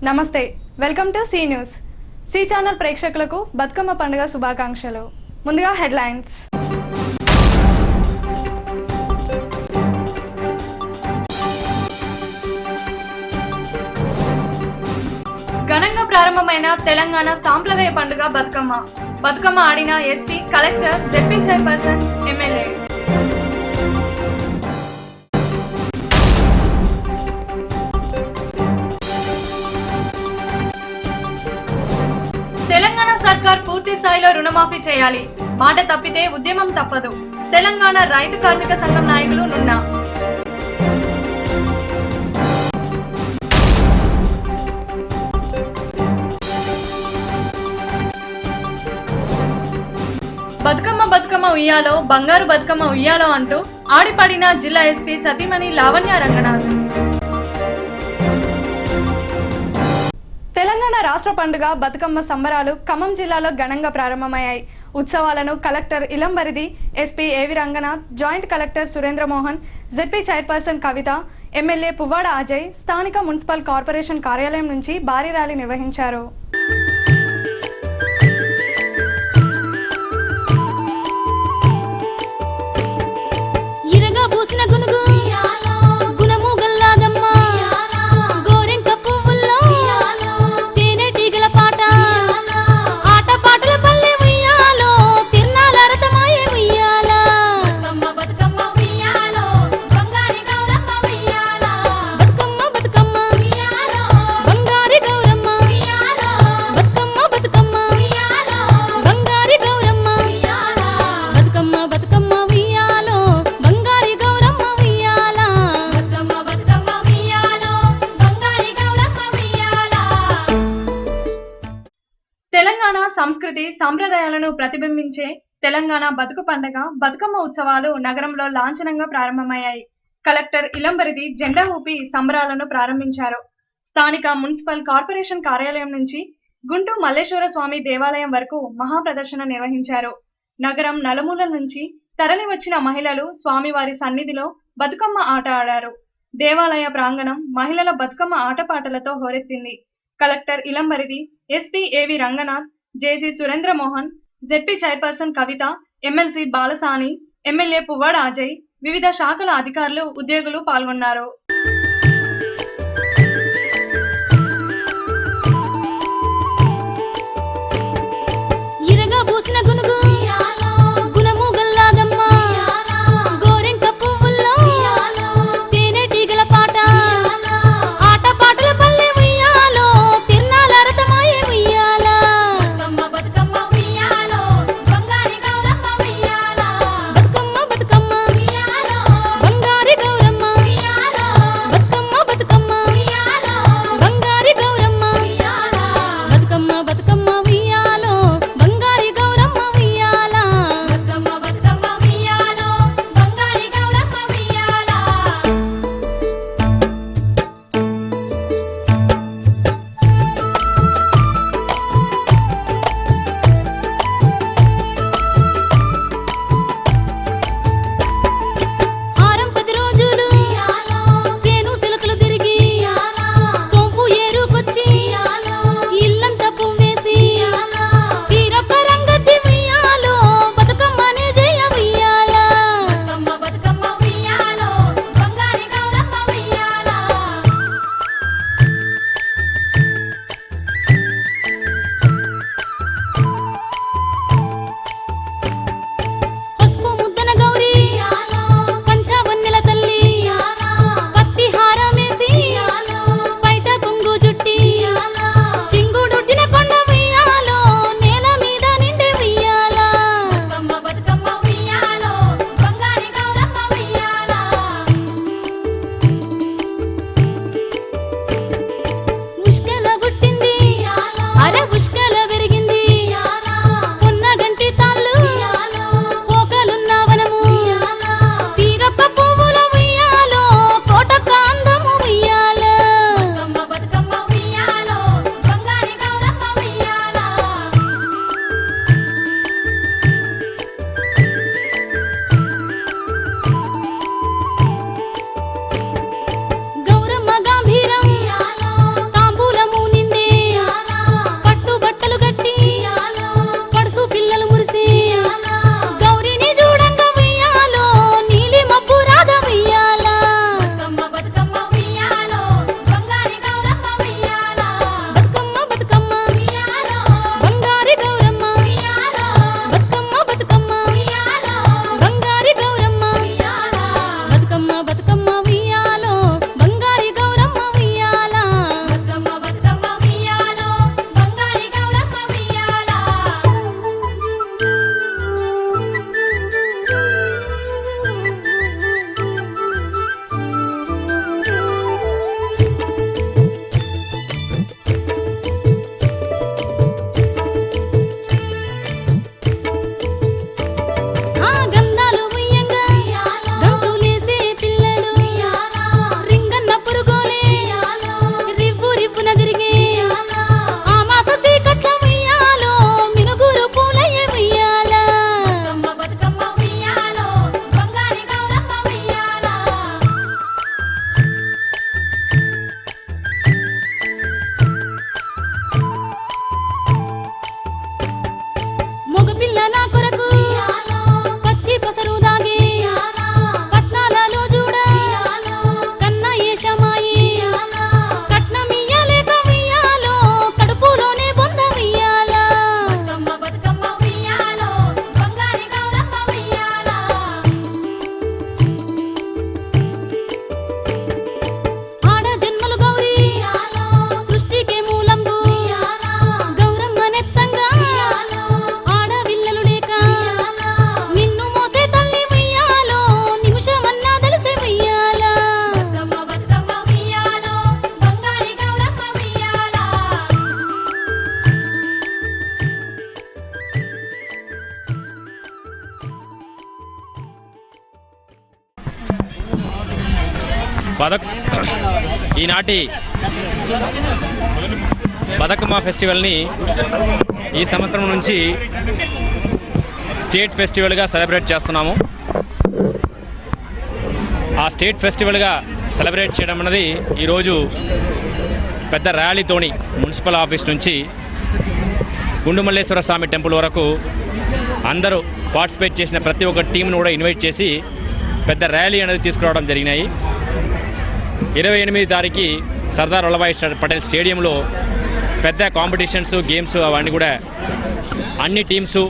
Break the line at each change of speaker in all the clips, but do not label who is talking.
నమస్తే, welcome to C news. C channel ప్రేక్షకులకు బతుకమ్మ పండుగ శుభాకాంక్షలు. ముందుగా హెడ్లైన్స్. ఘనంగా ప్రారంభమైన తెలంగాణ సాంప్రదాయ పండుగ బతుకమ్మ. బతుకమ్మ ఆడిన SP, collector, ZP chairperson, MLA. Telangana సర్కార్ పూర్తి స్థాయిలో రుణమాఫీ చేయాలి. మాట తప్పితే ఉద్యమం తప్పదు. తెలంగాణ రైతు కార్మిక సంఘం నాయకులు నున్నా. బతుకమ్మ బతుకమ్మ ఉయ్యాలో, బంగారు బతుకమ్మ ఉయ్యాలో అంటూ ఆడిపడిన జిల్లా ఎస్పీ సతీమణి లావణ్య రంగనాథ్. తెలంగాణ రాష్ట్ర పండుగ బతుకమ్మ సంబరాలు ఖమ్మం జిల్లాలో ఘనంగా ప్రారంభమయ్యాయి. ఉత్సవాలను collector Ilambarithi, SP A V Ranganath, joint collector Surendramohan, ZP chairperson Kavitha, MLA Puvvada Ajay స్థానిక మున్సిపల్ కార్పొరేషన్ కార్యాలయం నుంచి భారీ ర్యాలీ నిర్వహించారు. తెలంగాణ సంస్కృతి సంప్రదాయాలను ప్రతిబింబించే తెలంగాణ బతుకు పండుగ బతుకమ్మ ఉత్సవాలు నగరంలో లాంఛనంగా ప్రారంభమయ్యాయి. కలెక్టర్ ఇలంబరిది జెండా ఊపి సంబరాలను ప్రారంభించారు. స్థానిక మున్సిపల్ కార్పొరేషన్ కార్యాలయం నుంచి గుంటూ మల్లేశ్వర స్వామి దేవాలయం వరకు మహాప్రదర్శన నిర్వహించారు. నగరం నలుమూలల నుంచి తరలి వచ్చిన మహిళలు స్వామివారి సన్నిధిలో బతుకమ్మ ఆట ఆడారు. దేవాలయ ప్రాంగణం మహిళల బతుకమ్మ ఆటపాటలతో హోరెత్తింది. Collector Ilambarithi, SP A V Ranganath, జేసీ సురేంద్రమోహన్, జెడ్పీ చైర్పర్సన్ కవిత, ఎమ్మెల్సీ బాలసాని, ఎమ్మెల్యే పువ్వాడ అజయ్, వివిధ శాఖల అధికారులు, ఉద్యోగులు పాల్గొన్నారు.
ఈనాటి బతుకమ్మ ఫెస్టివల్ని ఈ సంవత్సరం నుంచి స్టేట్ ఫెస్టివల్గా సెలబ్రేట్ చేస్తున్నాము. ఆ స్టేట్ ఫెస్టివల్గా సెలబ్రేట్ చేయడం అన్నది ఈరోజు పెద్ద ర్యాలీతోని మున్సిపల్ ఆఫీస్ నుంచి గుండుమల్లేశ్వర స్వామి టెంపుల్ వరకు అందరూ పార్టిసిపేట్ చేసిన ప్రతి ఒక్క టీంను కూడా ఇన్వైట్ చేసి పెద్ద ర్యాలీ అనేది తీసుకురావడం జరిగినాయి. 28 తారీఖు సర్దార్ వల్లభాయ్ పటేల్ స్టేడియంలో పెద్ద కాంపిటీషన్స్, గేమ్స్ అవన్నీ కూడా అన్ని టీమ్స్,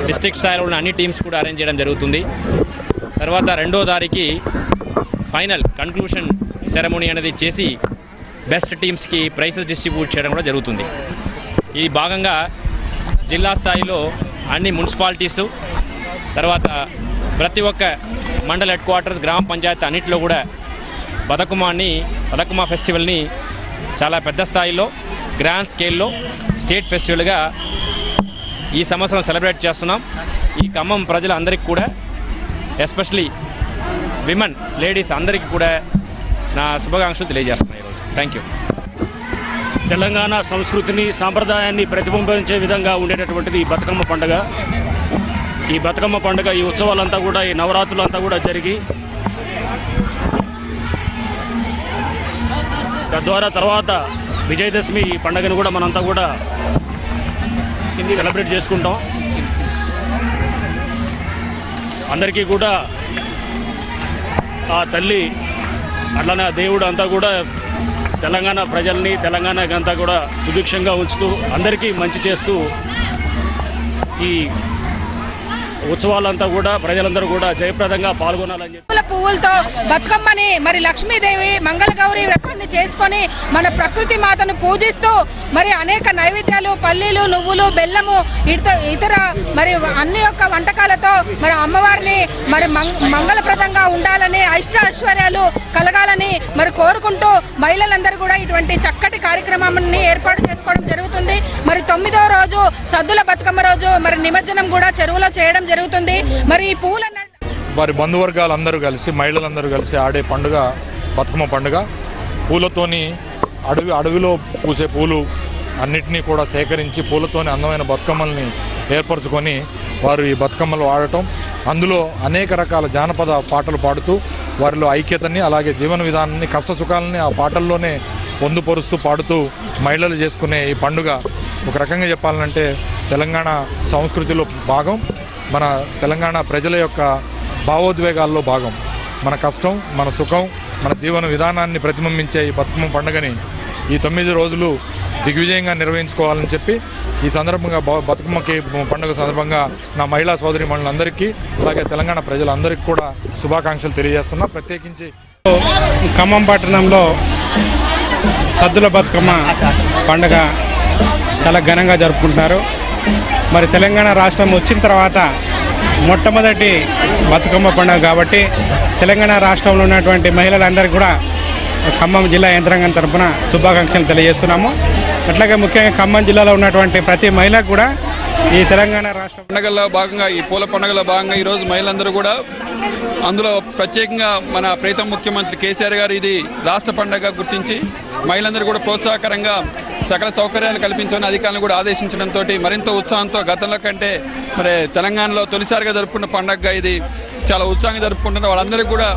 డిస్ట్రిక్ట్ స్థాయిలో ఉన్న అన్ని టీమ్స్ కూడా అరేంజ్ చేయడం జరుగుతుంది. తర్వాత 2వ తారీఖు ఫైనల్ కన్క్లూషన్ సెరమోనీ అనేది చేసి బెస్ట్ టీమ్స్కి ప్రైజెస్ డిస్ట్రిబ్యూట్ చేయడం కూడా జరుగుతుంది. ఈ భాగంగా జిల్లా స్థాయిలో అన్ని మున్సిపాలిటీసు, తర్వాత ప్రతి ఒక్క మండల హెడ్ క్వార్టర్స్, గ్రామ పంచాయతీ అన్నింటిలో కూడా బతుకమ్మ ఫెస్టివల్ని చాలా పెద్ద స్థాయిలో గ్రాండ్ స్కేల్లో స్టేట్ ఫెస్టివల్గా ఈ సంవత్సరం సెలబ్రేట్ చేస్తున్నాం. ఈ ఖమ్మం ప్రజలందరికీ కూడా, ఎస్పెషలీ విమెన్, లేడీస్ అందరికీ కూడా నా శుభాకాంక్షలు తెలియజేస్తున్నాను ఈరోజు. Thank you.
తెలంగాణ సంస్కృతిని, సాంప్రదాయాన్ని ప్రతిబింబించే విధంగా ఉండేటటువంటిది ఈ బతుకమ్మ పండుగ. ఈ బతుకమ్మ పండుగ, ఈ ఉత్సవాలంతా కూడా, ఈ నవరాత్రులంతా కూడా జరిగి తద్వారా తర్వాత విజయదశమి ఈ పండుగను కూడా మనంతా కూడా సెలబ్రేట్ చేసుకుంటాం. అందరికీ కూడా ఆ తల్లి అట్లనే ఆ దేవుడు అంతా కూడా తెలంగాణ ప్రజల్ని, తెలంగాణకి అంతా కూడా సుభిక్షంగా ఉంచుతూ అందరికీ మంచి చేస్తూ ఈ ఉత్సవాలంతా కూడా ప్రజలందరూ కూడా జయప్రదంగా పాల్గొనాలని చెప్పి
పువ్వులతో బతుకమ్మని మరి లక్ష్మీదేవి మంగళగౌరి వ్రతాన్ని చేసుకొని మన ప్రకృతి మాతను పూజిస్తూ మరి అనేక నైవేద్యాలు, పల్లీలు, నువ్వులు, బెల్లము, ఇతర మరి అన్ని యొక్క వంటకాలతో మరి అమ్మవారిని మరి మంగళప్రదంగా ఉండాలని, ఐశ్వర్యాలు కలగాలని మరి కోరుకుంటూ మహిళలందరూ కూడా ఇటువంటి చక్కటి కార్యక్రమాన్ని ఏర్పాటు చేసుకోవడం జరుగుతుంది. మరి 9వ రోజు సద్దుల బతుకమ్మ రోజు మరి నిమజ్జనం కూడా చెరువులో చేయడం జరుగుతుంది. మరి ఈ పూల
వారి బంధువర్గాలు అందరూ కలిసి, మహిళలందరూ కలిసి ఆడే పండుగ బతుకమ్మ పండుగ. పూలతోని అడవిలో పూసే పూలు అన్నిటినీ కూడా సేకరించి పూలతోని అందమైన బతుకమ్మల్ని ఏర్పరచుకొని వారు ఈ బతుకమ్మలు ఆడటం, అందులో అనేక రకాల జానపద పాటలు పాడుతూ వారిలో ఐక్యతని, అలాగే జీవన విధానాన్ని, కష్ట సుఖాలని ఆ పాటల్లోనే పొందుపరుస్తూ పాడుతూ మహిళలు చేసుకునే ఈ పండుగ ఒక రకంగా చెప్పాలంటే తెలంగాణ సంస్కృతిలో భాగం, మన తెలంగాణ ప్రజల యొక్క భావోద్వేగాల్లో భాగం. మన కష్టం, మన సుఖం, మన జీవన విధానాన్ని ప్రతిబింబించే ఈ బతుకమ్మ పండుగని ఈ 9 రోజులు దిగ్విజయంగా నిర్వహించుకోవాలని చెప్పి ఈ సందర్భంగా బతుకమ్మకి పండుగ సందర్భంగా నా మహిళా సోదరి మనులందరికీ, అలాగే తెలంగాణ ప్రజలందరికీ కూడా శుభాకాంక్షలు తెలియజేస్తున్నా. ప్రత్యేకించి
ఖమ్మం పట్టణంలో సద్దుల బతుకమ్మ పండుగ చాలా ఘనంగా జరుపుకుంటున్నారు. మరి తెలంగాణ రాష్ట్రం వచ్చిన తర్వాత మొట్టమొదటి బతుకమ్మ పండుగ కాబట్టి తెలంగాణ రాష్ట్రంలో ఉన్నటువంటి మహిళలందరికీ కూడా ఖమ్మం జిల్లా యంత్రాంగం తరఫున శుభాకాంక్షలు తెలియజేస్తున్నాము. అట్లాగే ముఖ్యంగా ఖమ్మం జిల్లాలో ఉన్నటువంటి ప్రతి మహిళకు కూడా ఈ తెలంగాణ రాష్ట్ర
పండుగల్లో భాగంగా, ఈ పూల పండుగలో భాగంగా ఈరోజు మహిళలందరూ కూడా, అందులో ప్రత్యేకంగా మన ప్రీతం ముఖ్యమంత్రి కేసీఆర్ గారు ఇది రాష్ట్ర పండుగ గుర్తించి మహిళలందరూ కూడా ప్రోత్సాహకరంగా సకల సౌకర్యాలు కల్పించమని అధికారులను కూడా ఆదేశించడంతో మరింత ఉత్సాహంతో గతంలో కంటే మరి తెలంగాణలో తొలిసారిగా జరుపుకున్న పండుగగా ఇది చాలా ఉత్సాహంగా జరుపుకుంటున్న వాళ్ళందరికీ కూడా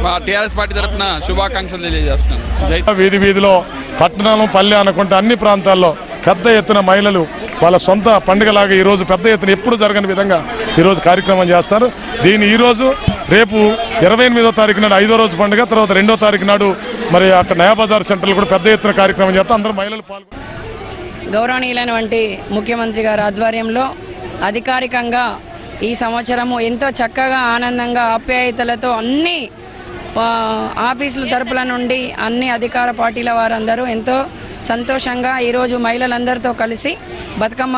మా టీఆర్ఎస్ పార్టీ తరఫున శుభాకాంక్షలు తెలియజేస్తున్నాను.
వీధి వీధిలో, పట్టణాలు, పల్లె అనుకుంటే అన్ని ప్రాంతాల్లో పెద్ద ఎత్తున మహిళలు వాళ్ళ సొంత పండుగలాగా ఈరోజు పెద్ద ఎత్తున ఎప్పుడు జరగని విధంగా ఈరోజు కార్యక్రమం చేస్తారు. దీన్ని ఈరోజు రేపు 28వ తారీఖు నాడు 5వ రోజు పండుగ, తర్వాత 2వ తారీఖు నాడు మరి అక్కడ నయాబజార్ సెంటర్లో కూడా పెద్ద ఎత్తున కార్యక్రమం చేస్తారు. అందరూ మహిళలు పాల్గొని
గౌరవనీయులైనటువంటి ముఖ్యమంత్రి గారి ఆధ్వర్యంలో అధికారికంగా ఈ సంవత్సరము ఎంతో చక్కగా, ఆనందంగా, ఆప్యాయతలతో అన్ని ఆఫీసుల తరపుల నుండి అన్ని అధికార పార్టీల వారందరూ ఎంతో సంతోషంగా ఈరోజు మహిళలందరితో కలిసి బతుకమ్మ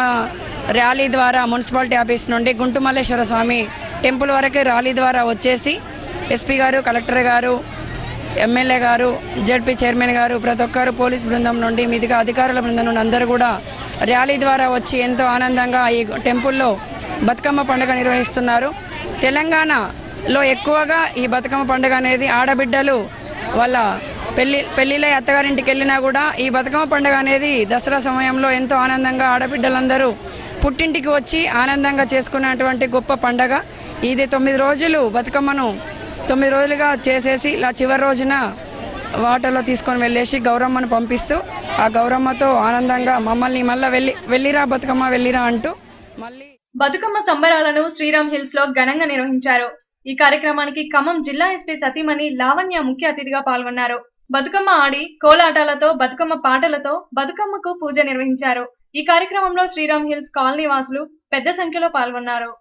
ర్యాలీ ద్వారా మున్సిపాలిటీ ఆఫీస్ నుండి గుంటుమల్లేశ్వర స్వామి టెంపుల్ వరకు ర్యాలీ ద్వారా వచ్చేసి ఎస్పీ గారు, కలెక్టర్ గారు, ఎమ్మెల్యే గారు, జడ్పీ చైర్మన్ గారు, ప్రతి ఒక్కరు పోలీస్ బృందం నుండి మీదుగా అధికారుల బృందం నుండి అందరూ కూడా ర్యాలీ ద్వారా వచ్చి ఎంతో ఆనందంగా ఈ టెంపుల్లో బతుకమ్మ పండుగ నిర్వహిస్తున్నారు. తెలంగాణలో ఎక్కువగా ఈ బతుకమ్మ పండుగ అనేది ఆడబిడ్డలు వాళ్ళ పెళ్ళిళ్ళ అత్తగారింటికి వెళ్ళినా కూడా ఈ బతుకమ్మ పండుగ అనేది దసరా సమయంలో ఎంతో ఆనందంగా ఆడబిడ్డలందరూ పుట్టింటికి వచ్చి ఆనందంగా చేసుకున్నటువంటి గొప్ప పండగ ఇది. 9 రోజులు బతుకమ్మను 9 రోజులుగా చేసేసి ఇలా చివరి రోజున వాటర్లో తీసుకొని వెళ్ళేసి గౌరమ్మను పంపిస్తూ ఆ గౌరమ్మతో ఆనందంగా మమ్మల్ని మళ్ళీ వెళ్ళిరా బతుకమ్మ వెళ్ళిరా అంటూ మళ్ళీ
బతుకమ్మ సంబరాలను శ్రీరామ్ హిల్స్ లో ఘనంగా నిర్వహించారు. ఈ కార్యక్రమానికి ఖమ్మం జిల్లా ఎస్పీ సతీమణి లావణ్య ముఖ్య అతిథిగా పాల్గొన్నారు. బతుకమ్మ ఆడి కోలాటాలతో బతుకమ్మ పాటలతో బతుకమ్మకు పూజ నిర్వహించారు. ఈ కార్యక్రమంలో శ్రీరామ్ హిల్స్ కాలనీ వాసులు పెద్ద సంఖ్యలో పాల్గొన్నారు.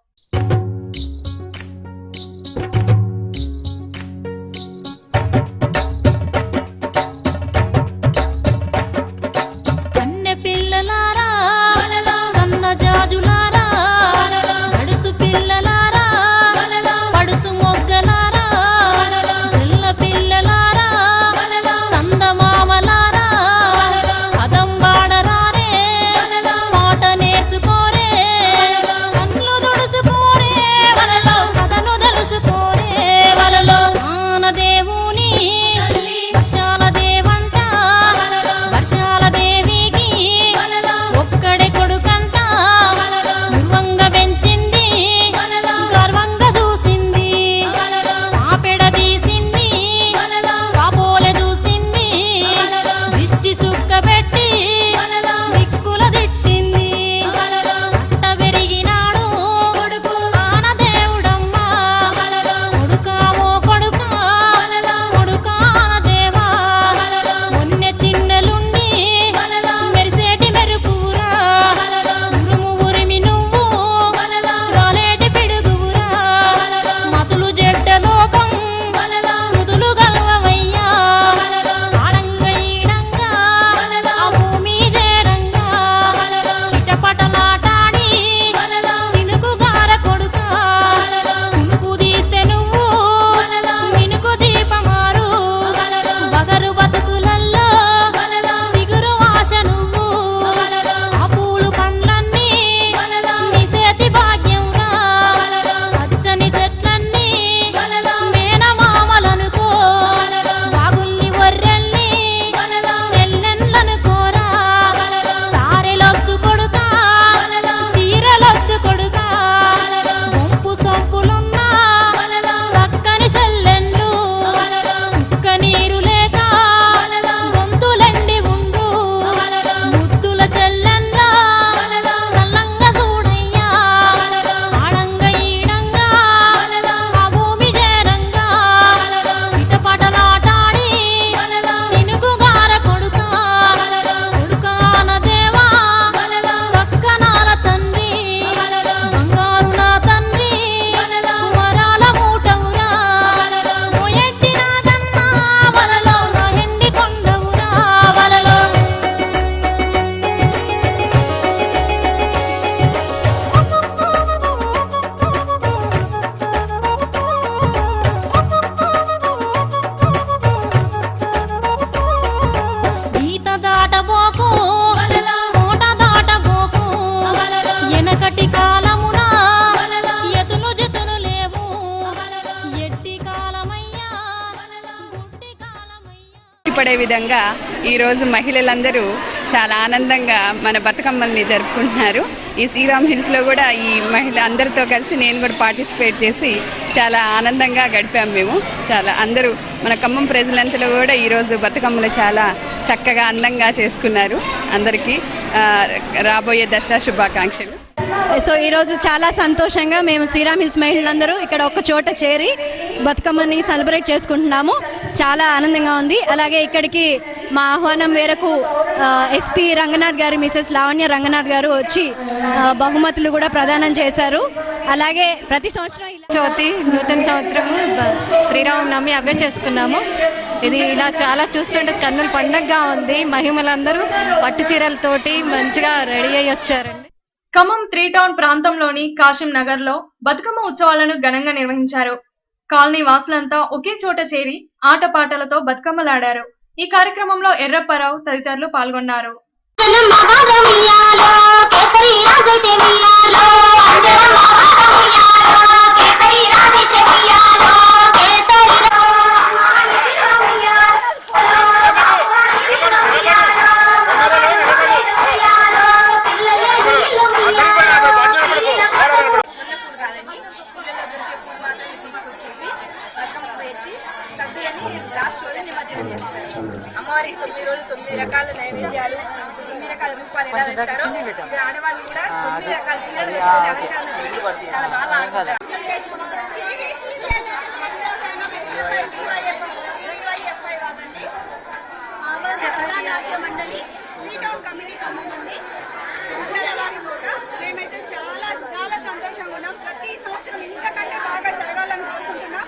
పడే విధంగా ఈరోజు మహిళలందరూ చాలా ఆనందంగా మన బతుకమ్మల్ని జరుపుకుంటున్నారు. ఈ శ్రీరామ్ హిల్స్లో కూడా ఈ మహిళ అందరితో కలిసి నేను కూడా పార్టిసిపేట్ చేసి చాలా ఆనందంగా గడిపాము. మేము చాలా అందరూ మన ఖమ్మం ప్రజలంతలో కూడా ఈరోజు బతుకమ్మలు చాలా చక్కగా అందంగా చేసుకున్నారు. అందరికీ రాబోయే దసరా శుభాకాంక్షలు.
సో ఈరోజు చాలా సంతోషంగా మేము శ్రీరామ్ హిల్స్ మహిళలందరూ ఇక్కడ ఒక చోట చేరి బతుకమ్మని సెలబ్రేట్ చేసుకుంటున్నాము. చాలా ఆనందంగా ఉంది. అలాగే ఇక్కడికి మా ఆహ్వానం మేరకు ఎస్పీ రంగనాథ్ గారు, మిసెస్ లావణ్య రంగనాథ్ గారు వచ్చి బహుమతులు కూడా ప్రదానం చేశారు. అలాగే ప్రతి సంవత్సరం
చవితి నూతన సంవత్సరము శ్రీరామనవమి అవే చేసుకున్నాము. ఇది ఇలా చాలా చూస్తుంటే కన్నుల పండగగా ఉంది. మహిళలందరూ పట్టు చీరలతోటి మంచిగా రెడీ అయ్యి వచ్చారండి.
ఖమ్మం 3 టౌన్ ప్రాంతంలోని కాశం నగర్ లో బతుకమ్మ ఉత్సవాలను ఘనంగా నిర్వహించారు. కాలనీ వాసులంతా ఒకే చోట చేరి ఆటపాటలతో బతుకమ్మలాడారు. ఈ కార్యక్రమంలో ఎర్రప్పరావు తదితరులు పాల్గొన్నారు.
నిమజ్జనం చేస్తారు. అమ్మవారికి 9 రోజులు 9 రకాల నైవేద్యాలు, 9 రకాల రూపాలు ఎలా వేస్తారో ఇక్కడ ఆడవాళ్ళు కూడా 9 రకాల చీరలు వేసుకొని అలంకరణ చాలా బాగా ఆడుకుంటారు. మండలి కమిటీ సంబంధించి మేమైతే చాలా చాలా సంతోషంగా ఉన్నాం. ప్రతి సంవత్సరం ఇంతకంటే బాగా జరగాలని కోరుకుంటున్నాం.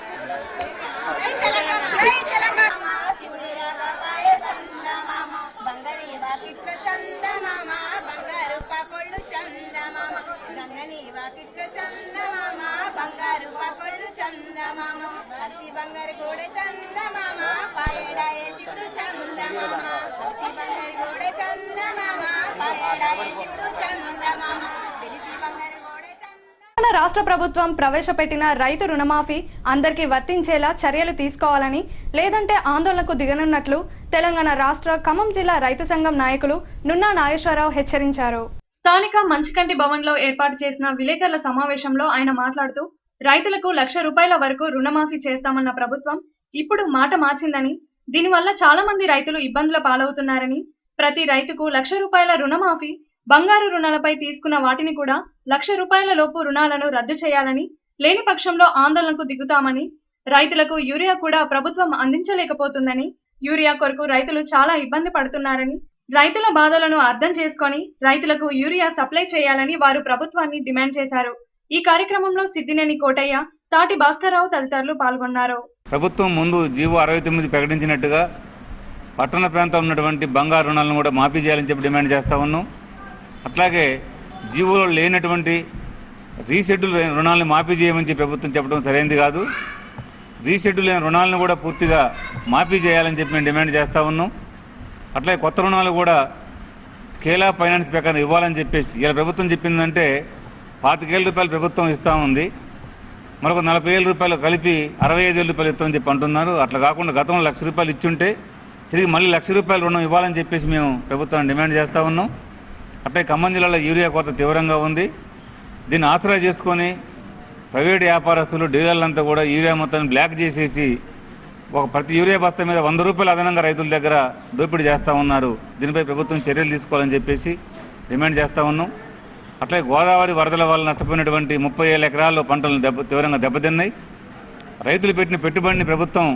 బంగారు వాకిట్లో చందమామ, బంగారు పాకొళ్ళు చందమామ, గంగని వాకిట్లో చందమామ, బంగారు పాకొళ్ళు చందమామ, అతి బంగారు గోడ చందమామ, పాయడాయ శివుడు చందమామ, అతి బంగారు గోడ చందమామ, పాయడాయ శివుడు చందమామ, తిరిగి బంగారు గోడ చందమామ.
రాష్ట్ర ప్రభుత్వం ప్రవేశపెట్టిన రైతు రుణమాఫీ అందరికీ వర్తించేలా చర్యలు తీసుకోవాలని, లేదంటే ఆందోళనకు దిగనున్నట్లు తెలంగాణ రాష్ట్ర ఖమ్మం జిల్లా రైతు సంఘం నాయకులు నున్నా నాగేశ్వరరావు హెచ్చరించారు. స్థానిక మంచికంటి భవన్లో ఏర్పాటు చేసిన విలేకరుల సమావేశంలో ఆయన మాట్లాడుతూ, రైతులకు ₹1,00,000 వరకు రుణమాఫీ చేస్తామన్న ప్రభుత్వం ఇప్పుడు మాట మార్చిందని, దీనివల్ల చాలా మంది రైతులు ఇబ్బందుల పాలవుతున్నారని, ప్రతి రైతుకు ₹1,00,000 రుణమాఫీ, బంగారు రుణాలపై తీసుకున్న వాటిని కూడా ₹1,00,000 లోపు రుణాలను రద్దు చేయాలని, లేని పక్షంలో ఆందోళనకు దిగుతామని, రైతులకు యూరియా కూడా ప్రభుత్వం అందించలేకపోతుందని, యూరియా కొరకు రైతులు చాలా ఇబ్బంది పడుతున్నారని, రైతుల బాధలను అర్థం చేసుకొని రైతులకు యూరియా సప్లై చేయాలని వారు ప్రభుత్వాన్ని డిమాండ్ చేశారు. ఈ కార్యక్రమంలో సిద్దినేని కోటయ్య, తాటి భాస్కర్రావు తదితరులు పాల్గొన్నారు.
ప్రభుత్వం ముందు జీవో 69 ప్రకటించినట్టుగా పట్టణ ప్రాంతంలో ఉన్నటువంటి బంగారు రుణాలను కూడా మాఫీ చేయాలని చెప్పి డిమాండ్ చేస్తా ఉన్నాం. అట్లాగే జీవోలో లేనటువంటి రీషెడ్యూల్ రుణాలను మాఫీ చేయమని చెప్పి ప్రభుత్వం చెప్పడం సరైనది కాదు. రీషెడ్యూల్ అయిన రుణాలను కూడా పూర్తిగా మాఫీ చేయాలని చెప్పి మేము డిమాండ్ చేస్తూ ఉన్నాం. అట్లాగే కొత్త రుణాలు కూడా స్కేల్ ఆఫ్ ఫైనాన్స్ ప్రకారం ఇవ్వాలని చెప్పేసి ఇలా ప్రభుత్వం చెప్పిందంటే ₹25,000 ప్రభుత్వం ఇస్తూ ఉంది, మరొక ₹40,000 కలిపి ₹65,000 ఇస్తామని చెప్పి అంటున్నారు. అట్లా కాకుండా గతంలో ₹1,00,000 ఇచ్చుంటే తిరిగి మళ్ళీ ₹1,00,000 రుణం ఇవ్వాలని చెప్పేసి మేము ప్రభుత్వాన్ని డిమాండ్ చేస్తూ ఉన్నాం. అట్లే ఖమ్మం జిల్లాలో యూరియా కొరత తీవ్రంగా ఉంది. దీన్ని ఆసరా చేసుకొని ప్రైవేట్ వ్యాపారస్తులు, డీలర్లంతా కూడా యూరియా మొత్తాన్ని బ్లాక్ చేసేసి ప్రతి యూరియా బస్తా మీద ₹100 అదనంగా రైతుల దగ్గర దోపిడీ చేస్తూ ఉన్నారు. దీనిపై ప్రభుత్వం చర్యలు తీసుకోవాలని చెప్పేసి డిమాండ్ చేస్తూ ఉన్నాం. అట్లే గోదావరి వరదల వల్ల నష్టపోయినటువంటి 37 ఎకరాల్లో పంటలు తీవ్రంగా దెబ్బతిన్నాయి. రైతులు పెట్టిన పెట్టుబడిని ప్రభుత్వం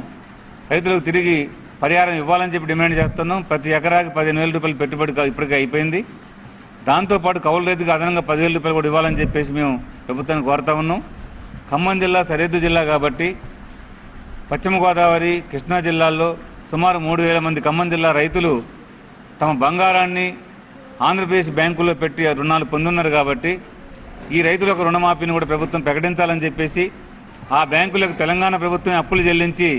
రైతులకు తిరిగి పరిహారం ఇవ్వాలని చెప్పి డిమాండ్ చేస్తున్నాం. ప్రతి ఎకరాకి ₹15,000 పెట్టుబడి ఇప్పటికే అయిపోయింది. దాంతోపాటు కౌలు రైతుకు అదనంగా ₹10,000 కూడా ఇవ్వాలని చెప్పేసి మేము ప్రభుత్వాన్ని కోరుతా ఉన్నాం. ఖమ్మం జిల్లా సరిహద్దు జిల్లా కాబట్టి పశ్చిమ గోదావరి, కృష్ణా జిల్లాల్లో సుమారు 3,000 మంది ఖమ్మం జిల్లా రైతులు తమ బంగారాన్ని ఆంధ్రప్రదేశ్ బ్యాంకుల్లో పెట్టి రుణాలు పొందున్నారు. కాబట్టి ఈ రైతులకు రుణమాఫీని కూడా ప్రభుత్వం ప్రకటించాలని చెప్పేసి ఆ బ్యాంకులకు తెలంగాణ ప్రభుత్వం అప్పులు చెల్లించి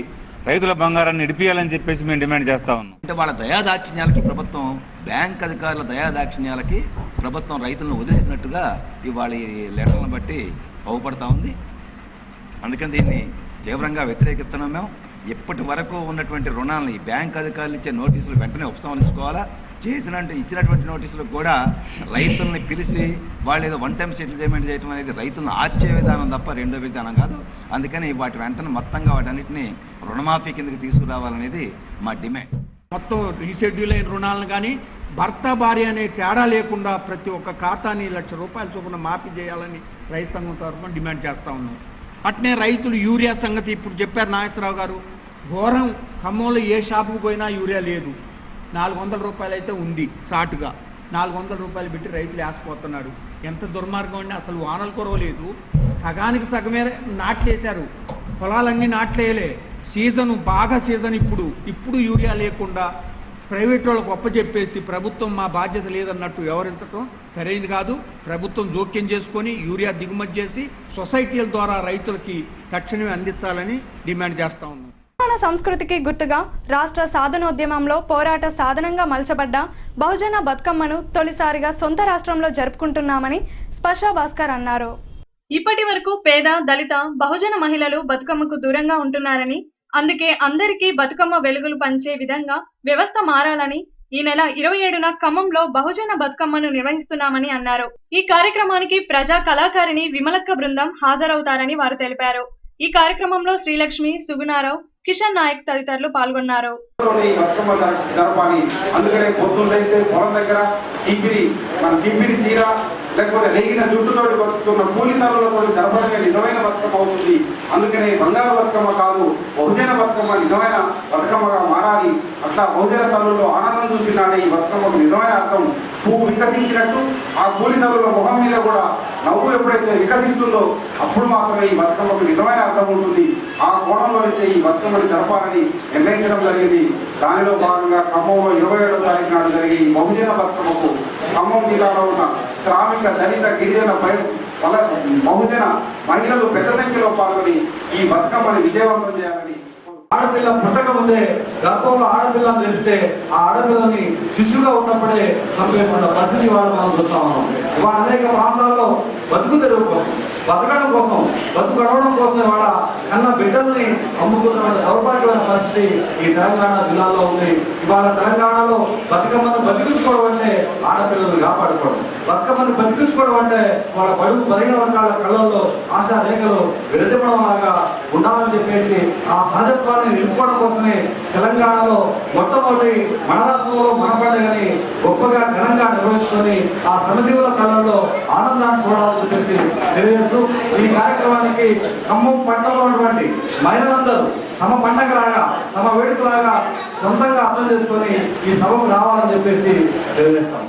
రైతుల బంగారాన్ని ఇడిపియాలని చెప్పేసి మేము డిమాండ్ చేస్తా ఉన్నాం.
అంటే వాళ్ళ దయాదాక్షిణ్యాలకి ప్రభుత్వం, బ్యాంక్ అధికారుల దయాదాక్షిణ్యాలకి ప్రభుత్వం రైతులను వదిలేసినట్టుగా ఇవాళ ఈ లెటర్లను బట్టి బాగుపడతా ఉంది. అందుకని దీన్ని తీవ్రంగా వ్యతిరేకిస్తున్నాం. మేము ఇప్పటి వరకు ఉన్నటువంటి రుణాలను ఈ బ్యాంక్ అధికారులు ఇచ్చే నోటీసులు వెంటనే ఉపసంహరించుకోవాలా. ఇచ్చినటువంటి నోటీసులకు కూడా రైతుల్ని పిలిచి వాళ్ళు ఏదో వన్ టైం సెటిల్మెంట్ చేయడం అనేది రైతులను ఆర్చే విధానం తప్ప రెండో విధానం కాదు. అందుకని వాటి వెంటనే మొత్తంగా వాటన్నిటిని రుణమాఫీ కిందకి తీసుకురావాలనేది మా డిమాండ్.
మొత్తం రీషెడ్యూల్ అయిన రుణాలను కానీ భర్త భార్య అనే తేడా లేకుండా ప్రతి ఒక్క ఖాతాని ₹1,00,000 చొప్పున మాఫీ చేయాలని రైతు సంఘం తరఫున డిమాండ్ చేస్తూ ఉన్నాం. అట్నే రైతులు యూరియా సంగతి ఇప్పుడు చెప్పారు నాగేశ్వరరావు గారు. ఘోరం, ఖమ్మంలో ఏ షాపుకు పోయినా యూరియా లేదు. ₹400 అయితే ఉంది సాటుగా. ₹400 పెట్టి రైతులు వేసిపోతున్నారు. ఎంత దుర్మార్గం అండి. అసలు వానలు కురవలేదు, సగానికి సగమే నాట్లేశారు, పొలాలన్నీ నాట్లేయలే. సీజను బాగా సీజన్ ఇప్పుడు యూరియా లేకుండా ప్రైవేట్ వాళ్ళకు ఒప్పచెప్పేసి ప్రభుత్వం మా బాధ్యత లేదన్నట్టు వ్యవహరించడం సరైనది కాదు. ప్రభుత్వం జోక్యం చేసుకొని యూరియా దిగుమతి చేసి సొసైటీల ద్వారా రైతులకి తక్షణమే అందించాలని డిమాండ్ చేస్తా ఉన్నాం.
తెలంగాణ సంస్కృతికి గుర్తుగా రాష్ట్ర సాధనోద్యమంలో పోరాట సాధనంగా మలచబడ్డ బహుజన బతుకమ్మను తొలిసారిగా సొంత రాష్ట్రంలో జరుపుకుంటున్నామని స్పర్శ భాస్కర్ అన్నారు. ఇప్పటి వరకు పేద, దళిత, బహుజన మహిళలు బతుకమ్మకు దూరంగా ఉంటున్నారని, అందుకే అందరికీ బతుకమ్మ వెలుగులు పంచే విధంగా వ్యవస్థ మారాలని ఈ నెల 27న ఖమ్మంలో బహుజన బతుకమ్మను నిర్వహిస్తున్నామని అన్నారు. ఈ కార్యక్రమానికి ప్రజా కళాకారిణి విమలక్క బృందం హాజరవుతారని వారు తెలిపారు. ఈ కార్యక్రమంలో శ్రీలక్ష్మి, సుగుణారావు, కిషన్ నాయక్ తదితరులు పాల్గొన్నారు.
జరపాలి. అందుకనే పొద్దున్న అయితే పొలం దగ్గర చీపిరి చీర లేకపోతే రేగిన జుట్టుతోటి బతుకుతున్న కూలితరులతో జరపడమే నిజమైన బతుకమ్మ అవుతుంది. అందుకనే బంగారు బతుకమ్మ కాదు, బహుజన బతుకమ్మ నిజమైన బతుకమ్మగా మారాలి. అట్లా బహుజన తల్లుల్లో ఆనందం చూసినాడే ఈ బతుకమ్మకు నిజమైన అర్థం. పువ్వు వికసించినట్టు ఆ కూలితరుల ముఖం మీద కూడా నవ్వు ఎప్పుడైతే వికసిస్తుందో అప్పుడు మాత్రమే ఈ బతుకమ్మకు నిజమైన అర్థం ఉంటుంది. ఆ కోణంలో అయితే ఈ బతుకమ్మని జరపాలని నిర్ణయించడం జరిగింది. దానిలో భాగంగా ఖమ్మంలో 27వ తారీఖు నాడు జరిగే ఈ బహుజన బతుకమ్మకు ఖమ్మం జిల్లాలో ఉన్న శ్రామిక, దళిత, గిరిజన బహుజన మహిళలు పెద్ద సంఖ్యలో పాల్గొని ఈ బతుకమ్మని విజయవంతం చేయాలని.
ఆడపిల్ల పుట్టక ముందే గర్భంలో ఆడపిల్లని తెలిస్తే ఆ ఆడపిల్లని శిశువుగా ఉన్నప్పుడే చంపేకుండా పరిస్థితి మనం చూస్తా ఉన్నాం. ఇవాళ అనేక ప్రాంతాల్లో బతుకు తెరువు కోసం, బతకడం కోసం, బతుకడవడం కోసం ఇవాళ కన్న బిడ్డల్ని అమ్ముకున్న దౌర్భాగ్యమైన పరిస్థితి ఈ తెలంగాణ జిల్లాలో ఉంది. ఇవాళ తెలంగాణలో బతుకమ్మను బతికించుకోవడం అంటే ఆడపిల్లలను కాపాడుకోవడం, బతుకమ్మను బతికించుకోవడం అంటే వాళ్ళ బడుగు బలహీన వర్గాల కళ్ళల్లో ఆశా రేఖలు విరజమడం లాగా ఉండాలని చెప్పేసి ఆ సహజత్వాన్ని నిలుపుకోవడం కోసమే తెలంగాణలో మొట్టమొదటి మన రాష్ట్రంలో మన పండుగని గొప్పగా ఘనంగా నిర్వహించుకొని ఆ శ్రమజీవుల కళల్లో ఆనందాన్ని చూడాలని చెప్పేసి తెలియజేస్తూ ఈ కార్యక్రమానికి ఖమ్మం పట్టణంలో ఉన్నటువంటి మహిళలందరూ తమ పండగలాగా, తమ వేడుకలాగా సొంతంగా అర్థం చేసుకొని ఈ సభకు రావాలని చెప్పేసి తెలియజేస్తాం.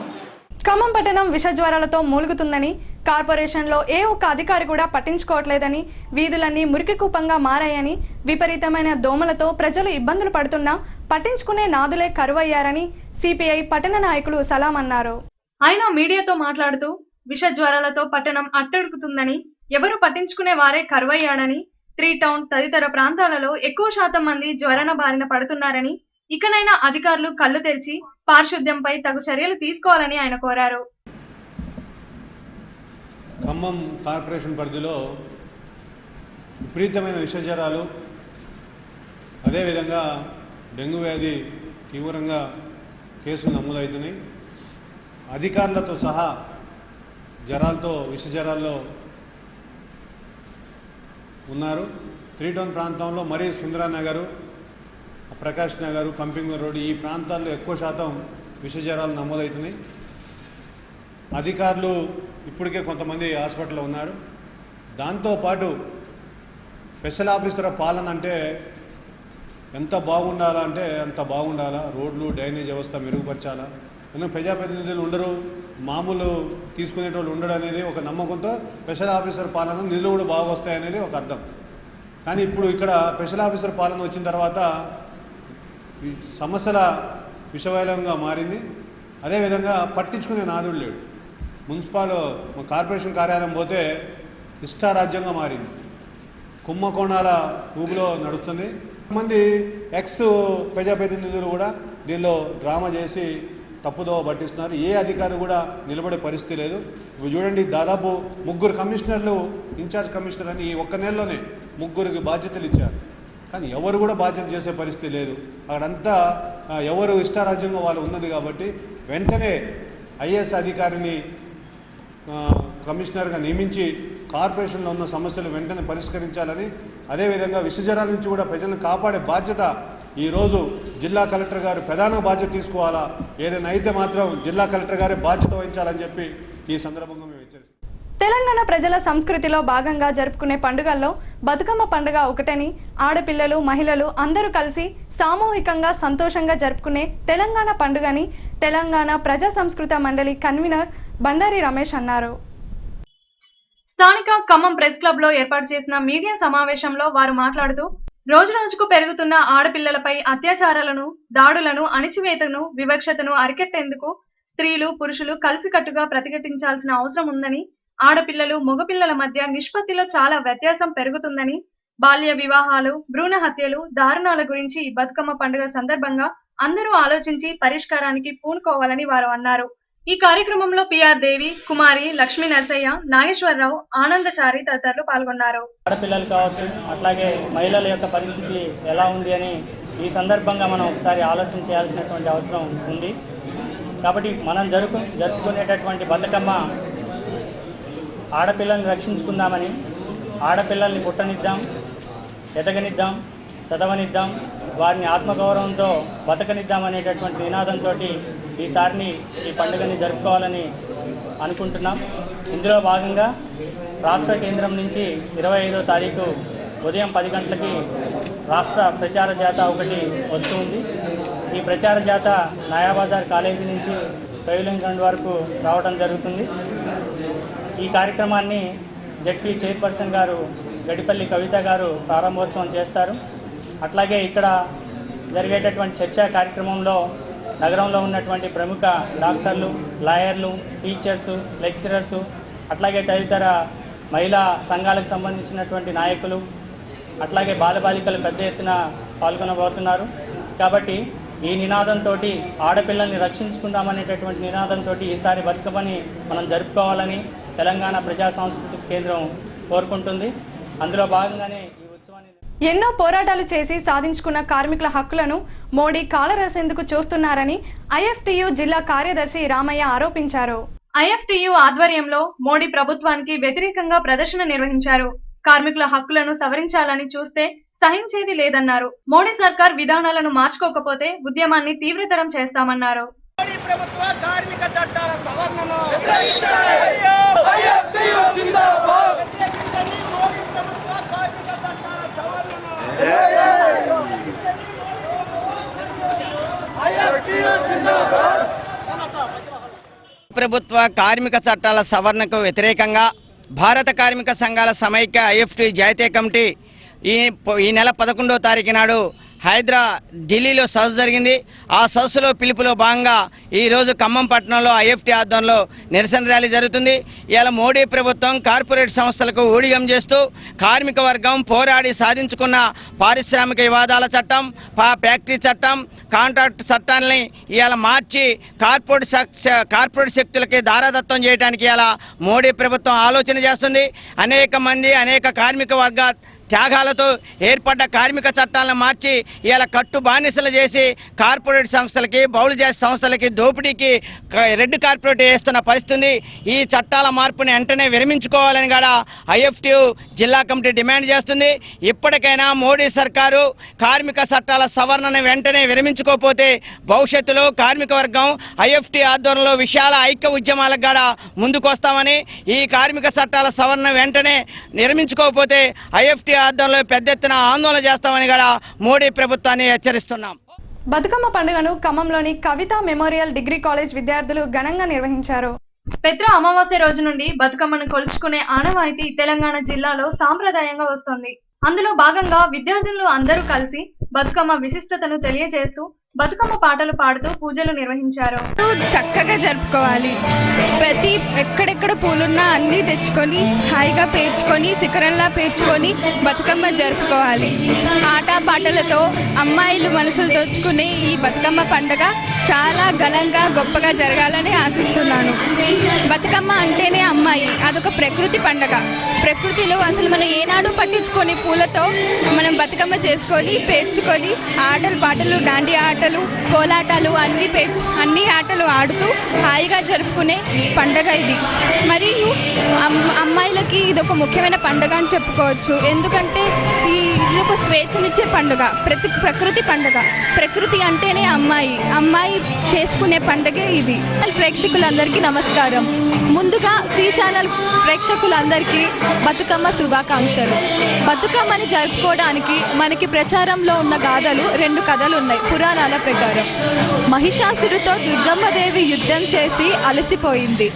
ఖమ్మం పట్టణం విష జ్వరాలతో మూలుగుతుందని, కార్పొరేషన్లో ఏ ఒక్క అధికారి కూడా పట్టించుకోవట్లేదని, వీధులన్నీ మురికి కూపంగా మారాయని, విపరీతమైన దోమలతో ప్రజలు ఇబ్బందులు పడుతున్నా పట్టించుకునే నాదులే కరువయ్యారని సిపిఐ పట్టణ నాయకులు సలాం అన్నారు. ఆయన మీడియాతో మాట్లాడుతూ విష జ్వరాలతో పట్టణం అట్టడుగుతుందని, ఎవరు పట్టించుకునే వారే కరువయ్యాడని, 3 టౌన్ తదితర ప్రాంతాలలో ఎక్కువ శాతం మంది జ్వరన బారిన పడుతున్నారని, ఇకనైనా అధికారులు కళ్ళు తెరిచి పారిశుద్ధ్యంపై తగు చర్యలు తీసుకోవాలని ఆయన కోరారు.
ఖమ్మం కార్పొరేషన్ పరిధిలో విపరీతమైన విషజ్వరాలు, అదేవిధంగా డెంగ్యూ వ్యాధి తీవ్రంగా కేసులు నమోదవుతున్నాయి. అధికారులతో సహా జ్వరాలతో విషజ్వరాల్లో ఉన్నారు. 3 టౌన్ ప్రాంతంలో మరీ సుందరానగరు, ప్రకాష్ నగర్, కంపింగ్ రోడ్ ఈ ప్రాంతాల్లో ఎక్కువ శాతం విషజ్వరాలు నమోదవుతున్నాయి. అధికారులు ఇప్పటికే కొంతమంది హాస్పిటల్లో ఉన్నారు. దాంతోపాటు స్పెషల్ ఆఫీసర్ పాలన అంటే ఎంత బాగుండాలంటే అంత బాగుండాలా. రోడ్లు, డ్రైనేజ్ వ్యవస్థ మెరుగుపరచాలా. ఎందుకంటే ప్రజాప్రతినిధులు ఉండరు, మామూలు తీసుకునేటోళ్ళు ఉండడు అనేది ఒక నమ్మకంతో స్పెషల్ ఆఫీసర్ పాలన నిధులు కూడా బాగా వస్తాయనేది ఒక అర్థం. కానీ ఇప్పుడు ఇక్కడ స్పెషల్ ఆఫీసర్ పాలన వచ్చిన తర్వాత సమస్యల విషవైలంగా మారింది. అదేవిధంగా పట్టించుకునే నాదుడు లేడు. కార్పొరేషన్ కార్యాలయం పోతే ఇష్టారాజ్యంగా మారింది. కుంభకోణాల ఊబిలో నడుస్తుంది. మంది ఎక్స్ ప్రజాప్రతినిధులు కూడా దీనిలో డ్రామా చేసి తప్పుదోవ పట్టిస్తున్నారు. ఏ అధికారి కూడా నిలబడే పరిస్థితి లేదు. ఇప్పుడు చూడండి, దాదాపు 3 కమిషనర్లు, ఇన్ఛార్జ్ కమిషనర్ అని ఈ ఒక్క నెలలోనే 3 బాధ్యతలు ఇచ్చారు. కానీ ఎవరు కూడా బాధ్యత చేసే పరిస్థితి లేదు. అక్కడంతా ఎవరు ఇష్టారాజ్యంగా వాళ్ళు ఉన్నది కాబట్టి వెంటనే ఐఏఎస్ అధికారిని కమిషనర్గా నియమించి కార్పొరేషన్లో ఉన్న సమస్యలు వెంటనే పరిష్కరించాలని, అదేవిధంగా విషజ్వరాల నుంచి కూడా ప్రజలను కాపాడే బాధ్యత ఈరోజు జిల్లా కలెక్టర్ గారు ప్రధాన బాధ్యత తీసుకోవాలా. ఏదైనా అయితే మాత్రం జిల్లా కలెక్టర్ గారే బాధ్యత వహించాలని చెప్పి ఈ సందర్భంగా మేము హెచ్చరిస్తాం.
తెలంగాణ ప్రజల సంస్కృతిలో భాగంగా జరుపుకునే పండుగల్లో బతుకమ్మ పండుగ ఒకటని, ఆడపిల్లలు, మహిళలు అందరూ కలిసి సామూహికంగా సంతోషంగా జరుపుకునే తెలంగాణ పండుగని తెలంగాణ ప్రజా సంస్కృత మండలి కన్వీనర్ బండారి రమేష్ అన్నారు. స్థానిక ఖమ్మం ప్రెస్ క్లబ్ లో ఏర్పాటు చేసిన మీడియా సమావేశంలో వారు మాట్లాడుతూ రోజురోజుకు పెరుగుతున్న ఆడపిల్లలపై అత్యాచారాలను, దాడులను, అణిచివేతను, వివక్షతను అరికట్టేందుకు స్త్రీలు, పురుషులు కలిసికట్టుగా ప్రతిఘటించాల్సిన అవసరం ఉందని, ఆడపిల్లలు, మగపిల్లల మధ్య నిష్పత్తిలో చాలా వ్యత్యాసం పెరుగుతుందని, బాల్య వివాహాలు, భ్రూణ హత్యలు, దారుణాల గురించి ఈ బతుకమ్మ పండుగ సందర్భంగా అందరూ ఆలోచించి పరిష్కారానికి పూనుకోవాలని వారు అన్నారు. ఈ కార్యక్రమంలో పిఆర్ దేవి, కుమారి, లక్ష్మీ నరసయ్య, నాగేశ్వరరావు, ఆనందచారి తదితరులు పాల్గొన్నారు.
ఆడపిల్లలు కావచ్చు, అట్లాగే మహిళల యొక్క పరిస్థితి ఎలా ఉంది అని ఈ సందర్భంగా మనం ఒకసారి ఆలోచన చేయాల్సినటువంటి అవసరం ఉంది. కాబట్టి మనం జరుపుకునేటటువంటి బతుకమ్మ ఆడపిల్లల్ని రక్షించుకుందామని, ఆడపిల్లల్ని పుట్టనిద్దాం, ఎదగనిద్దాం, చదవనిద్దాం, వారిని ఆత్మగౌరవంతో బతకనిద్దాం అనేటటువంటి నినాదంతో ఈసారిని ఈ పండుగని జరుపుకోవాలని అనుకుంటున్నాం. ఇందులో భాగంగా రాష్ట్ర కేంద్రం నుంచి 25వ తారీఖు ఉదయం 10 గంటలకి రాష్ట్ర ప్రచార జాథా ఒకటి వస్తుంది. ఈ ప్రచార జాథా నయాబజార్ కాలేజీ నుంచి పైలంగండ్ వరకు రావడం జరుగుతుంది. ఈ కార్యక్రమాన్ని జడ్పీ చైర్పర్సన్ గారు గడిపల్లి కవిత గారు ప్రారంభోత్సవం చేస్తారు. అట్లాగే ఇక్కడ జరిగేటటువంటి చర్చా కార్యక్రమంలో నగరంలో ఉన్నటువంటి ప్రముఖ డాక్టర్లు, లాయర్లు, టీచర్సు, లెక్చరర్సు, అట్లాగే తదితర మహిళా సంఘాలకు సంబంధించినటువంటి నాయకులు, అట్లాగే బాలబాలికలు పెద్ద ఎత్తున పాల్గొనబోతున్నారు. కాబట్టి ఈ నినాదంతో ఆడపిల్లల్ని రక్షించుకుందామనేటటువంటి నినాదంతో ఈసారి బతుకమ్మని మనం జరుపుకోవాలని తెలంగాణ ప్రజా సాంస్కృతిక కేంద్రం కోరుకుంటుంది. అందులో భాగంగానే ఈ ఉత్సవాన్ని
ఎన్నో పోరాటాలు చేసి సాధించుకున్న కార్మికుల హక్కులను మోడీ కాలరాసేందుకు చూస్తున్నారని ఐఎఫ్టియు జిల్లా కార్యదర్శి రామయ్య ఆరోపించారు. ఐఎఫ్టియు ఆధ్వర్యంలో మోడీ ప్రభుత్వానికి వ్యతిరేకంగా ప్రదర్శన నిర్వహించారు. కార్మికుల హక్కులను సవరించాలని చూస్తే సహించేది లేదన్నారు. మోడీ సర్కార్ విధానాలను మార్చుకోకపోతే ఉద్యమాన్ని తీవ్రతరం చేస్తామన్నారు.
ప్రభుత్వ కార్మిక చట్టాల సవరణకు వ్యతిరేకంగా భారత కార్మిక సంఘాల సమైక్య ఐఎఫ్టి జాతీయ కమిటీ ఈ నెల 11వ తారీఖు నాడు ఢిల్లీలో సదస్సు జరిగింది. ఆ సదస్సులో పిలుపులో భాగంగా ఈరోజు ఖమ్మం పట్టణంలో ఐఎఫ్టి ఆధ్వర్యంలో నిరసన ర్యాలీ జరుగుతుంది. ఇలా మోడీ ప్రభుత్వం కార్పొరేట్ సంస్థలకు ఊడిగం చేస్తూ కార్మిక వర్గం పోరాడి సాధించుకున్న పారిశ్రామిక వివాదాల చట్టం, ఫ్యాక్టరీ చట్టం, కాంట్రాక్ట్ చట్టాలని ఇలా మార్చి కార్పొరేట్ శక్తులకి దారాదత్తం చేయడానికి ఇలా మోడీ ప్రభుత్వం ఆలోచన చేస్తుంది. అనేక కార్మిక వర్గ త్యాగాలతో ఏర్పడ్డ కార్మిక చట్టాలను మార్చి ఇలా కట్టు బానిసలు చేసి కార్పొరేట్ సంస్థలకి, బౌల్ జాతి సంస్థలకి దోపిడీకి రెడ్ కార్పొరేట్ వేస్తున్న పరిస్థితి. ఈ చట్టాల మార్పుని వెంటనే విరమించుకోవాలని కూడా ఐఎఫ్టియు జిల్లా కమిటీ డిమాండ్ చేస్తుంది. ఇప్పటికైనా మోడీ సర్కారు కార్మిక చట్టాల సవరణను వెంటనే విరమించుకోకపోతే భవిష్యత్తులో కార్మిక వర్గం ఐఎఫ్టి ఆధ్వర్యంలో విశాల ఐక్య ఉద్యమాలకు కూడా ముందుకు వస్తామని, ఈ కార్మిక చట్టాల సవరణ వెంటనే నిర్మించుకోకపోతే ఐఎఫ్టి ఆధ్వర్యంలో పెద్ద ఎత్తున ఆందోళన చేస్తామని కూడా మోడీ ప్రభుత్వాన్ని హెచ్చరిస్తున్నాం.
బతుకమ్మ పండుగను ఖమ్మంలోని కవిత మెమోరియల్ డిగ్రీ కాలేజ్ విద్యార్థులు ఘనంగా నిర్వహించారు. పెత్ర అమావాస్య రోజు నుండి బతుకమ్మను కొలుచుకునే ఆనవాయితీ తెలంగాణ జిల్లాలో సాంప్రదాయంగా వస్తోంది. అందులో భాగంగా విద్యార్థులు అందరూ కలిసి బతుకమ్మ విశిష్టతను తెలియజేస్తూ బతుకమ్మ పాటలు పాడుతూ పూజలు నిర్వహించారు.
చక్కగా జరుపుకోవాలి. ఎక్కడెక్కడ పూలున్నా అన్నీ తెచ్చుకొని హాయిగా పేర్చుకొని శిఖరంలా పేర్చుకొని బతుకమ్మ జరుపుకోవాలి. ఆట పాటలతో అమ్మాయిలు మనసులు దోచుకునే ఈ బతుకమ్మ పండుగ చాలా ఘనంగా గొప్పగా జరగాలని ఆశిస్తున్నాను. బతుకమ్మ అంటేనే అమ్మాయి, అదొక ప్రకృతి పండుగ. ప్రకృతిలో అసలు మనం ఏనాడు పట్టించుకొని పూలతో మనం బతుకమ్మ చేసుకొని పేర్చుకొని ఆటలు పాటలు, దాండి ఆటలు, కోలాటాలు అన్ని ఆటలు ఆడుతూ హాయిగా జరుపుకునే పండుగ ఇది. మరియు అమ్మాయిలకి ఇది ఒక ముఖ్యమైన పండుగ అని చెప్పుకోవచ్చు. ఎందుకంటే ఇది ఒక స్వేచ్ఛనిచ్చే పండుగ, ప్రకృతి పండుగ. ప్రకృతి అంటేనే అమ్మాయి చేసుకునే పండుగే ఇది.
ప్రేక్షకులందరికీ నమస్కారం. ముందుగా సి ఛానల్ ప్రేక్షకులందరికీ బతుకమ్మ శుభాకాంక్షలు. బతుకమ్మని జరుపుకోవడానికి మనకి ప్రచారంలో ఉన్న గాథలు 2 కథలు ఉన్నాయి. పురాణాల ప్రకారం మహిషాసురుతో దుర్గమ్మదేవి యుద్ధం చేసి అలసిపోయింది.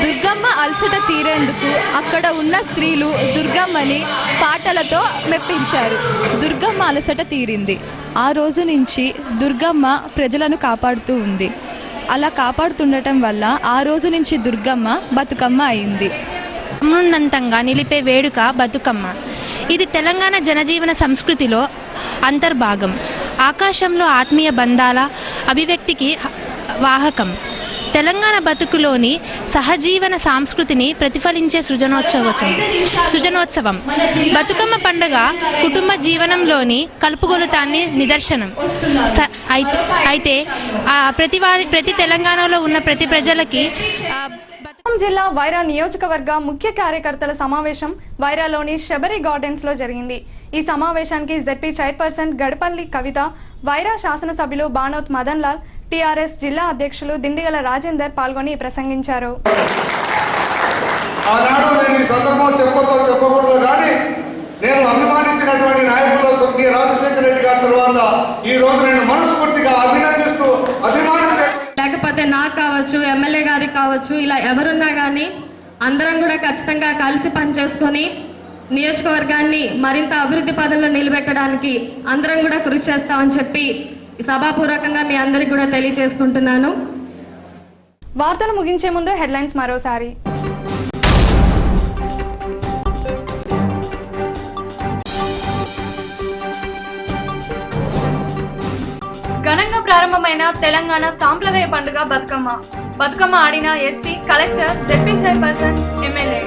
దుర్గమ్మ అలసట తీరేందుకు అక్కడ ఉన్న స్త్రీలు దుర్గమ్మని పాటలతో మెప్పించారు. దుర్గమ్మ అలసట తీరింది. ఆ రోజు నుంచి దుర్గమ్మ ప్రజలను కాపాడుతూ ఉంది. అలా కాపాడుతుండటం వల్ల ఆ రోజు నుంచి దుర్గమ్మ బతుకమ్మ అయింది.
ఉన్నంతంగా నిలిపే వేడుక బతుకమ్మ. ఇది తెలంగాణ జనజీవన సంస్కృతిలో అంతర్భాగం. ఆకాశంలో ఆత్మీయ బంధాల అభివ్యక్తికి వాహకం. తెలంగాణ బతుకులోని సహజీవన సంస్కృతిని ప్రతిఫలించే సృజనోత్సవం. బతుకమ్మ పండుగ కుటుంబ జీవనంలోని కలుపుగొలుతాన్ని నిదర్శనం. అయితే ప్రతి తెలంగాణలో ఉన్న ప్రతి ప్రజలకి
ఖమ్మం జిల్లా వైరా నియోజకవర్గ ముఖ్య కార్యకర్తల సమావేశం వైరాలోని శబరి గార్డెన్స్ లో జరిగింది. ఈ సమావేశానికి జెడ్పీ చైర్పర్సన్ గడపల్లి కవిత, వైరా శాసనసభ్యులు బానోత్ మదన్ లాల్, టీఆర్ఎస్ జిల్లా అధ్యక్షులు దిండిగల రాజేందర్ పాల్గొని ప్రసంగించారు.
ఆనాడు నేను ఈ సందర్భం చెప్పకూడదు కానీ నేను అభిమానించినటువంటి నాయకులు స్వర్గీయ రాజశేఖర రెడ్డి గారి తర్వాత ఈ రోజు నేను మనస్ఫూర్తిగా అభినందిస్తూ అభిమానించే,
లేకపోతే నాకు కావచ్చు, ఎమ్మెల్యే గారికి కావచ్చు, ఇలా ఎవరున్నా కానీ అందరం కూడా ఖచ్చితంగా కలిసి పనిచేసుకొని నియోజకవర్గాన్ని మరింత అభివృద్ధి పదంలో నిలబెట్టడానికి అందరం కూడా కృషి చేస్తామని చెప్పి సభాపూర్వకంగా మీ అందరికీ కూడా తెలియజేసుకుంటున్నాను.
వార్తలు ముగించే ముందు హెడ్లైన్స్ మరోసారి. ఘనంగా ప్రారంభమైన తెలంగాణ సాంప్రదాయ పండుగ బతుకమ్మ. బతుకమ్మ ఆడిన SP, collector, ZP chairperson, MLA.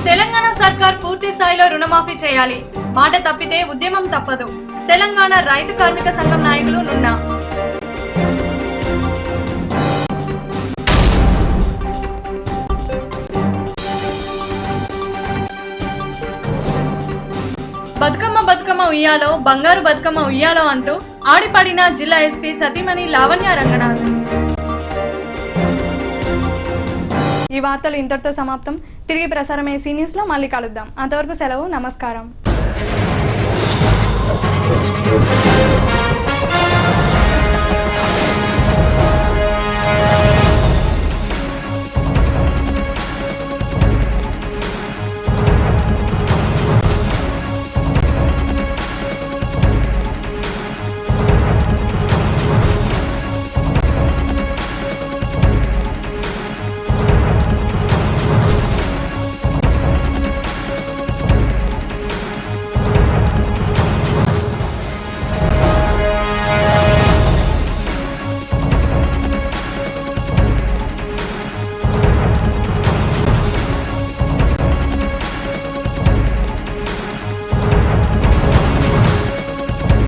Telangana సర్కార్ పూర్తి స్థాయిలో రుణమాఫీ చేయాలి. మాట తప్పితే ఉద్యమం తప్పదు. తెలంగాణ రైతు కార్మిక సంఘం నాయకులు నున్నా. బతుకమ్మ బతుకమ్మ ఉయ్యాలో, బంగారు బతుకమ్మ ఉయ్యాలో అంటూ ఆడిపడిన జిల్లా ఎస్పీ సతీమణి లావణ్య రంగనాథ్. ఈ వార్తలు ఇంతటితో సమాప్తం. తిరిగి ప్రసారమే సీ న్యూస్ లో మళ్ళీ కలుద్దాం. అంతవరకు సెలవు. నమస్కారం.